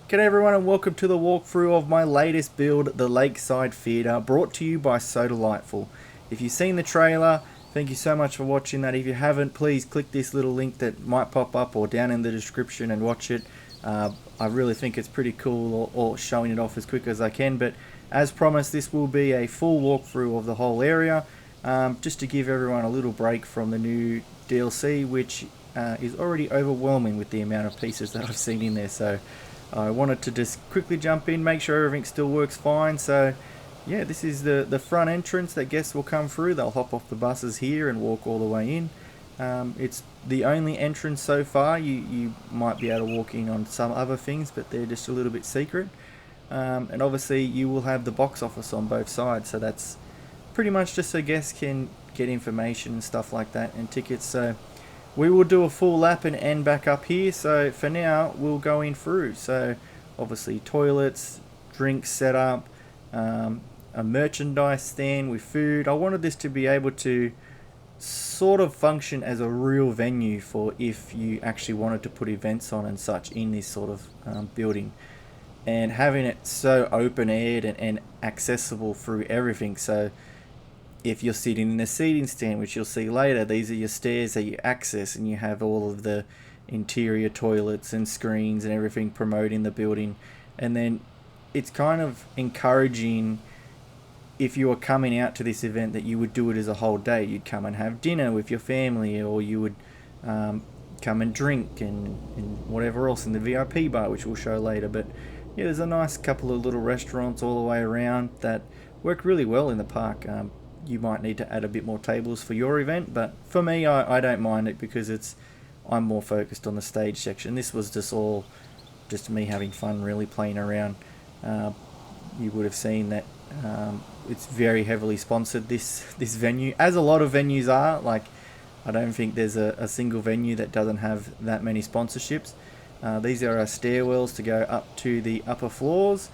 G'day everyone and welcome to the walkthrough of my latest build, the Lakeside Theatre, brought to you by So Delightful. If you've seen the trailer, thank you so much for watching that. If you haven't, please click this little link that might pop up or down in the description and watch it. I really think it's pretty cool, or showing it off as quick as I can, but as promised, this will be a full walkthrough of the whole area, just to give everyone a little break from the new DLC, which is already overwhelming with the amount of pieces that I've seen in there. So I wanted to just quickly jump in, make sure everything still works fine. So yeah, this is the front entrance that guests will come through. They'll hop off the buses here and walk all the way in. It's the only entrance so far. You might be able to walk in on some other things, but they're just a little bit secret. And obviously you will have the box office on both sides, so that's pretty much just so guests can get information and stuff like that and tickets. So we will do a full lap and end back up here. So for now, we'll go in through. So obviously toilets, drinks set up, a merchandise stand with food. I wanted this to be able to sort of function as a real venue for if you actually wanted to put events on and such in this sort of building. And having it so open-aired and accessible through everything. So if you're sitting in a seating stand, which you'll see later, these are your stairs that you access, and you have all of the interior toilets and screens and everything promoting the building. And then it's kind of encouraging, if you were coming out to this event, that you would do it as a whole day. You'd come and have dinner with your family, or you would come and drink and whatever else in the VIP bar, which we'll show later. But yeah, there's a nice couple of little restaurants all the way around that work really well in the park. You might need to add a bit more tables for your event, but for me, I don't mind it, because I'm more focused on the stage section. This was just me having fun, really playing around. You would have seen that it's very heavily sponsored, this venue, as a lot of venues are. Like, I don't think there's a single venue that doesn't have that many sponsorships. These are our stairwells to go up to the upper floors,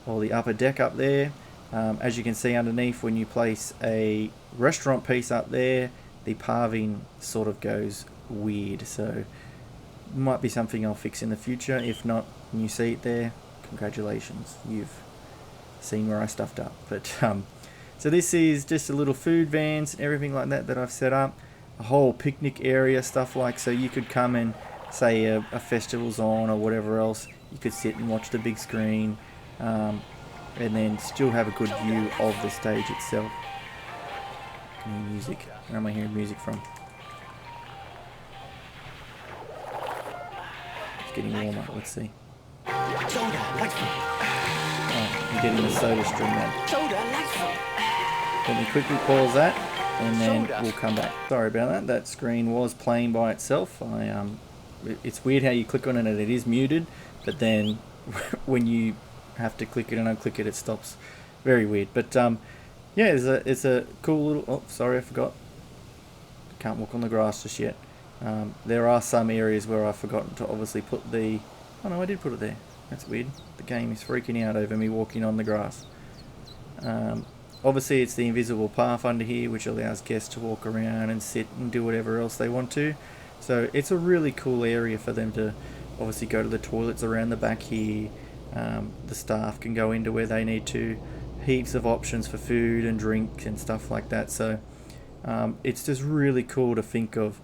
or the upper deck up there. As you can see underneath, when you place a restaurant piece up there, the paving sort of goes weird. So might be something I'll fix in the future. If not, and you see it there, congratulations, you've seen where I stuffed up. But so this is just a little food vans and everything like that I've set up. A whole picnic area, stuff like, so you could come and say a festival's on or whatever else, you could sit and watch the big screen. And then still have a good view of the stage itself. Can you hear music? Where am I hearing music from? It's getting warmer, let's see. Oh, I'm getting the soda stream now. Let me quickly pause that, and then we'll come back. Sorry about that, that screen was playing by itself. It's weird how you click on it and it is muted, but then when you have to click it and unclick it, it stops. Very weird. But yeah, it's a cool little, oh sorry, I forgot, can't walk on the grass just yet. There are some areas where I've forgotten to obviously put the, oh no, I did put it there. That's weird. The game is freaking out over me walking on the grass. Obviously it's the invisible path under here, which allows guests to walk around and sit and do whatever else they want to. So it's a really cool area for them to obviously go to the toilets around the back here. The staff can go into where they need to. Heaps of options for food and drink and stuff like that. So it's just really cool to think of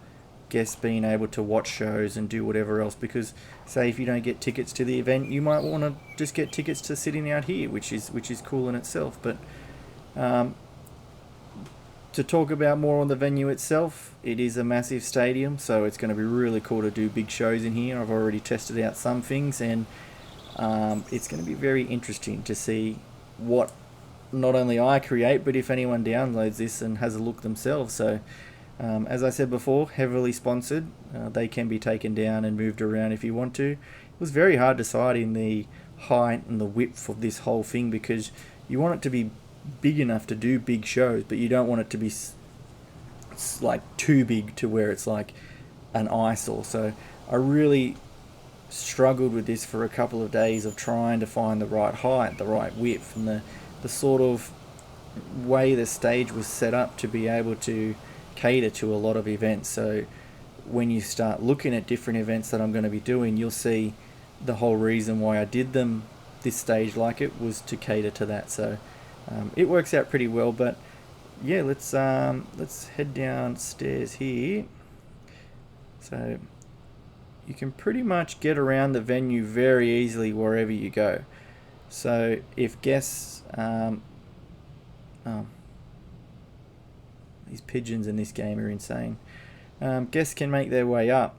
guests being able to watch shows and do whatever else, because say if you don't get tickets to the event, you might want to just get tickets to sitting out here, which is cool in itself. But to talk about more on the venue itself, it is a massive stadium, so it's going to be really cool to do big shows in here. I've already tested out some things, and it's going to be very interesting to see what not only I create, but if anyone downloads this and has a look themselves. So as I said before, heavily sponsored. They can be taken down and moved around if you want to. It was very hard deciding the height and the width of this whole thing, because you want it to be big enough to do big shows, but you don't want it to be like too big to where it's like an eyesore. So I really struggled with this for a couple of days of trying to find the right height, the right width, and the sort of way the stage was set up to be able to cater to a lot of events. So when you start looking at different events that I'm going to be doing, you'll see the whole reason why I did them this stage like it was to cater to that. So it works out pretty well. But yeah, let's head downstairs here. So you can pretty much get around the venue very easily wherever you go. So if guests, these pigeons in this game are insane. Guests can make their way up.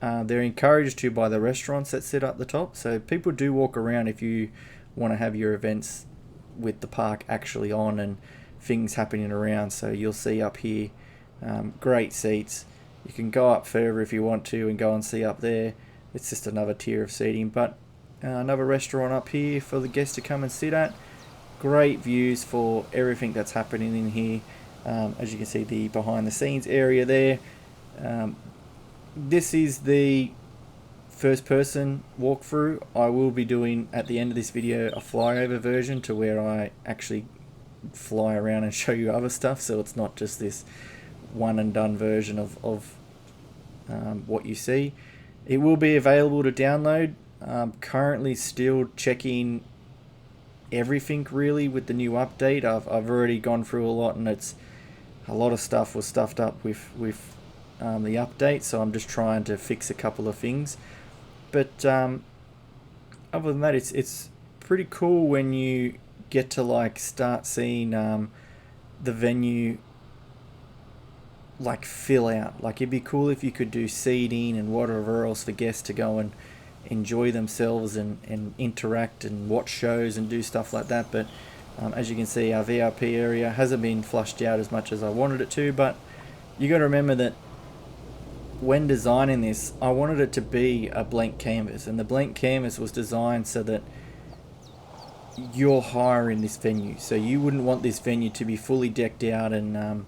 They're encouraged to by the restaurants that sit up the top. So people do walk around if you want to have your events with the park actually on and things happening around. So you'll see up here, great seats. You can go up further if you want to and go and see up there. It's just another tier of seating. But another restaurant up here for the guests to come and sit at. Great views for everything that's happening in here. As you can see, the behind the scenes area there. This is the first person walkthrough. I will be doing at the end of this video a flyover version to where I actually fly around and show you other stuff, so it's not just this one and done version of what you see. It will be available to download. Currently still checking everything really with the new update. I've already gone through a lot, and it's a lot of stuff was stuffed up with the update, so I'm just trying to fix a couple of things. But other than that, it's pretty cool when you get to like start seeing the venue like fill out. Like it'd be cool if you could do seating and whatever else for guests to go and enjoy themselves and interact and watch shows and do stuff like that. But as you can see, our VIP area hasn't been flushed out as much as I wanted it to, but you got to remember that when designing this, I wanted it to be a blank canvas, and the blank canvas was designed so that you're hiring this venue, so you wouldn't want this venue to be fully decked out and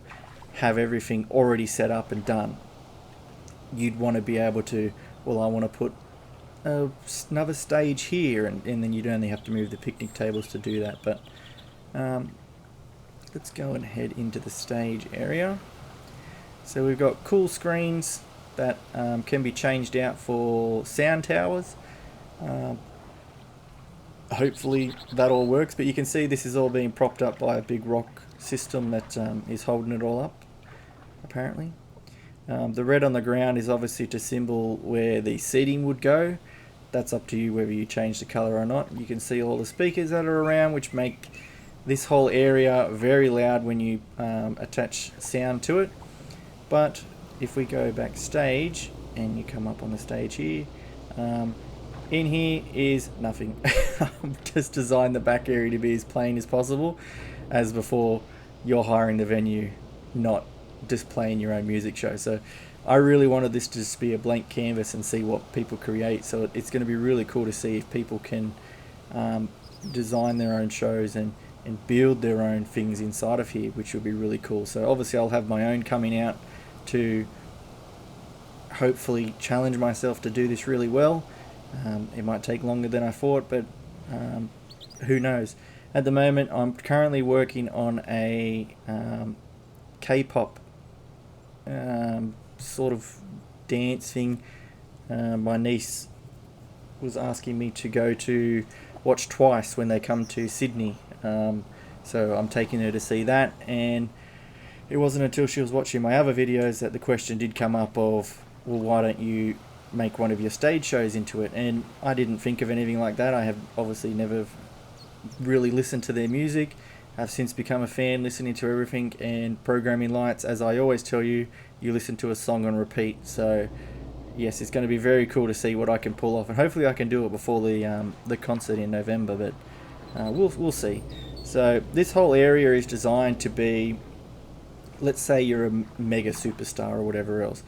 have everything already set up and done. You'd want to be able to, well, I want to put another stage here, and then you'd only have to move the picnic tables to do that. But let's go and head into the stage area. So we've got cool screens that can be changed out for sound towers. Hopefully that all works, but you can see this is all being propped up by a big rock system that is holding it all up, apparently. The red on the ground is obviously to symbol where the seating would go. That's up to you whether you change the colour or not. You can see all the speakers that are around, which make this whole area very loud when you attach sound to it. But if we go backstage and you come up on the stage here, in here is nothing. I've just designed the back area to be as plain as possible. As before, you're hiring the venue, not just playing your own music show. So I really wanted this to just be a blank canvas and see what people create. So it's going to be really cool to see if people can design their own shows and build their own things inside of here, which will be really cool. So obviously I'll have my own coming out to hopefully challenge myself to do this really well. It might take longer than I thought, but who knows. At the moment I'm currently working on a K-pop sort of dance thing. My niece was asking me to go to watch Twice when they come to Sydney, so I'm taking her to see that. And it wasn't until she was watching my other videos that the question did come up of, well, why don't you make one of your stage shows into it? And I didn't think of anything like that. I have obviously never really listened to their music. I've since become a fan, listening to everything, and Programming Lights, as I always tell you, you listen to a song on repeat. So yes, it's going to be very cool to see what I can pull off, and hopefully I can do it before the concert in November, but we'll see. So this whole area is designed to be, let's say you're a mega superstar or whatever else.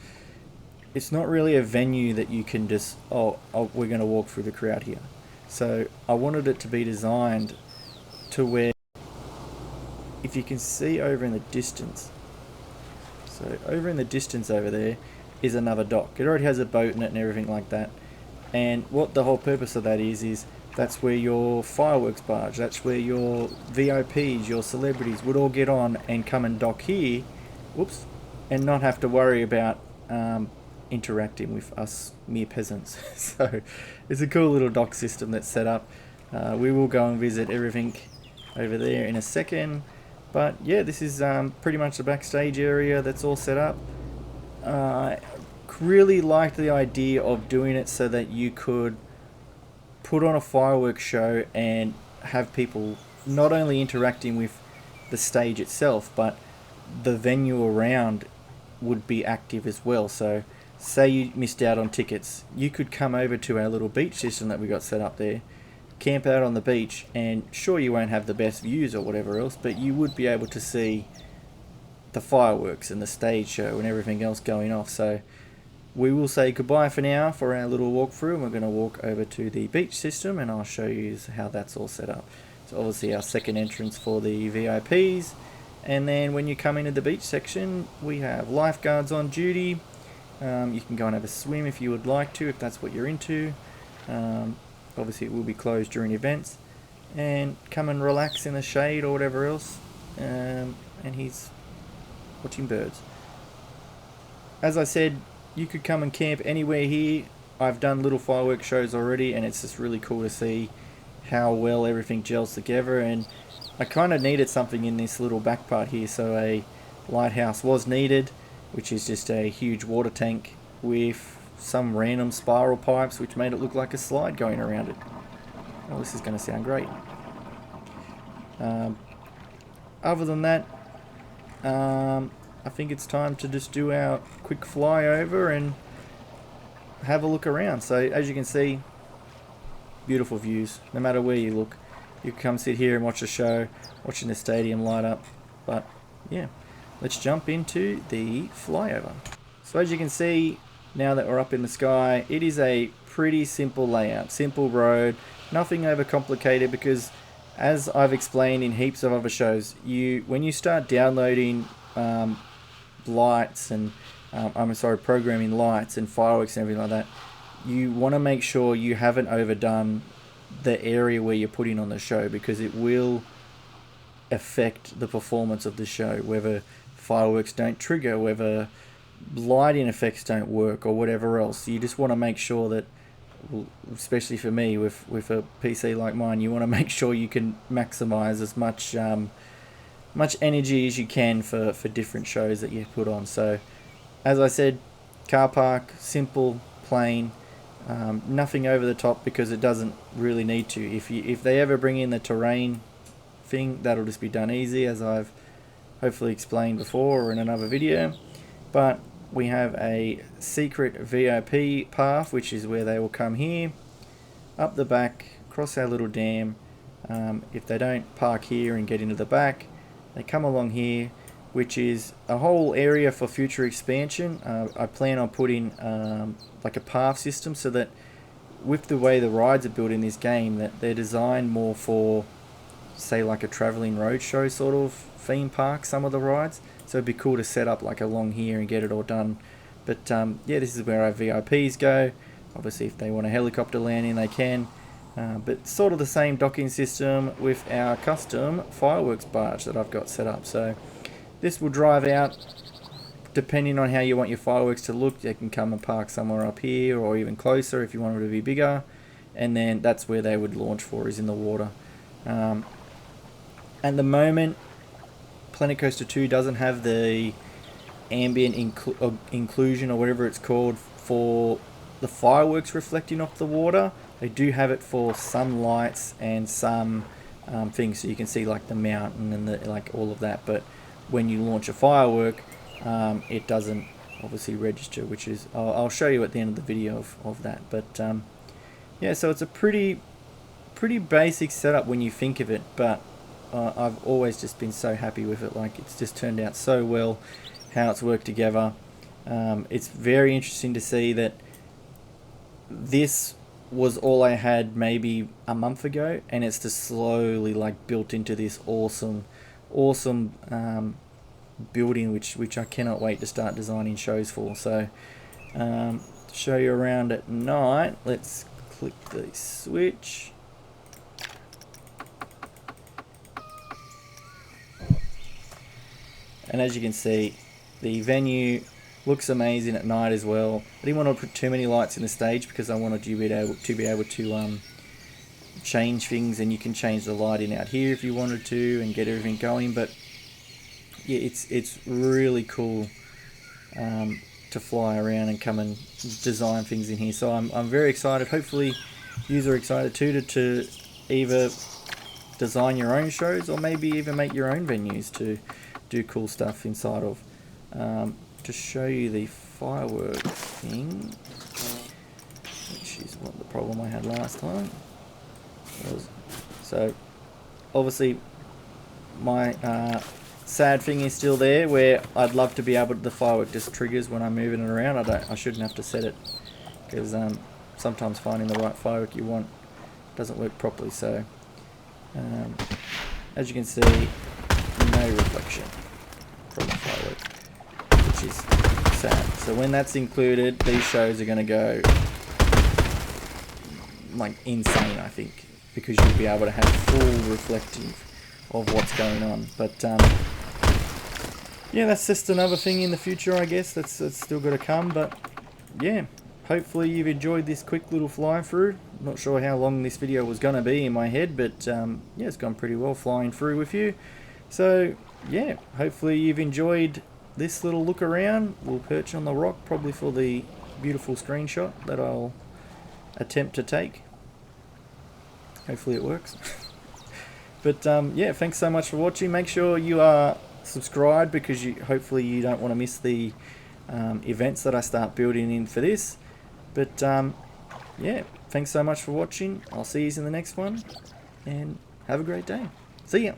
It's not really a venue that you can just, oh we're going to walk through the crowd here. So I wanted it to be designed to where, if you can see over in the distance, so over in the distance over there is another dock. It already has a boat in it and everything like that. And what the whole purpose of that is that's where your fireworks barge, that's where your VIPs, your celebrities would all get on and come and dock here, whoops, and not have to worry about interacting with us mere peasants. So it's a cool little dock system that's set up. We will go and visit everything over there in a second, but yeah, this is pretty much the backstage area that's all set up. Really liked the idea of doing it so that you could put on a fireworks show and have people not only interacting with the stage itself, but the venue around would be active as well. So say you missed out on tickets, you could come over to our little beach system that we got set up there, camp out on the beach, and sure, you won't have the best views or whatever else, but you would be able to see the fireworks and the stage show and everything else going off. So we will say goodbye for now for our little walkthrough, and we're going to walk over to the beach system and I'll show you how that's all set up. So obviously our second entrance for the VIPs, and then when you come into the beach section, we have lifeguards on duty. You can go and have a swim if you would like to, if that's what you're into. Obviously it will be closed during events, and come and relax in the shade or whatever else. And he's watching birds. As I said, you could come and camp anywhere here. I've done little fireworks shows already, and it's just really cool to see how well everything gels together. And I kind of needed something in this little back part here, so a lighthouse was needed, which is just a huge water tank with some random spiral pipes which made it look like a slide going around it. Oh, this is going to sound great. Other than that, I think it's time to just do our quick flyover and have a look around. So as you can see, beautiful views no matter where you look. You can come sit here and watch a show, watching the stadium light up. But yeah, let's jump into the flyover. So as you can see, now that we're up in the sky, it is a pretty simple layout, simple road, nothing overcomplicated, because as I've explained in heaps of other shows, when you start downloading lights and programming lights and fireworks and everything like that, you want to make sure you haven't overdone the area where you're putting on the show, because it will affect the performance of the show, whether fireworks don't trigger, whether lighting effects don't work, or whatever else. You just want to make sure that, especially for me with a PC like mine, you want to make sure you can maximize as much energy as you can for different shows that you put on. So as I said, car park, simple, plain, nothing over the top, because it doesn't really need to. If they ever bring in the terrain thing, that'll just be done easy, as I've hopefully explained before or in another video. But we have a secret VIP path, which is where they will come here, up the back, cross our little dam. If they don't park here and get into the back, they come along here, which is a whole area for future expansion. I plan on putting like a path system, so that with the way the rides are built in this game, that they're designed more for, say, like a traveling roadshow sort of theme park, some of the rides. So it'd be cool to set up like along here and get it all done. But yeah, this is where our VIPs go. Obviously if they want a helicopter landing, they can. But sort of the same docking system with our custom fireworks barge that I've got set up. So this will drive out, depending on how you want your fireworks to look. They can come and park somewhere up here, or even closer if you want them to be bigger. And then that's where they would launch for, is in the water. At the moment, Planet Coaster 2 doesn't have the ambient inclusion, or whatever it's called, for the fireworks reflecting off the water. They do have it for some lights and some things, so you can see like the mountain and like all of that. But when you launch a firework, it doesn't obviously register, which is I'll show you at the end of the video of that. But yeah, so it's a pretty basic setup when you think of it, but I've always just been so happy with it. Like, it's just turned out so well how it's worked together. It's very interesting to see that this was all I had maybe a month ago, and it's just slowly like built into this awesome building, which I cannot wait to start designing shows for. So to show you around at night, let's click the switch. And as you can see, the venue Looks amazing at night as well. I didn't want to put too many lights in the stage because I wanted you to be able to change things, and you can change the lighting out here if you wanted to and get everything going. But yeah, it's really cool to fly around and come and design things in here. So I'm very excited. Hopefully you are excited too to either design your own shows or maybe even make your own venues to do cool stuff inside of. To show you the firework thing, which is what the problem I had last time was. So obviously my sad thing is still there, where I'd love to be able to, the firework just triggers when I'm moving it around. I shouldn't have to set it, because sometimes finding the right firework you want doesn't work properly. So as you can see, no reflection from the firework, which is sad. So when that's included, these shows are going to go like insane, I think, because you'll be able to have full reflective of what's going on. But yeah, that's just another thing in the future, I guess. That's still got to come. But yeah, hopefully you've enjoyed this quick little fly through. Not sure how long this video was going to be in my head, but yeah, it's gone pretty well flying through with you. So yeah, hopefully you've enjoyed this little look around. We'll perch on the rock probably for the beautiful screenshot that I'll attempt to take. Hopefully it works. But yeah, thanks so much for watching. Make sure you are subscribed, because hopefully you don't want to miss the events that I start building in for this. But yeah, thanks so much for watching. I'll see you in the next one, and have a great day. See ya.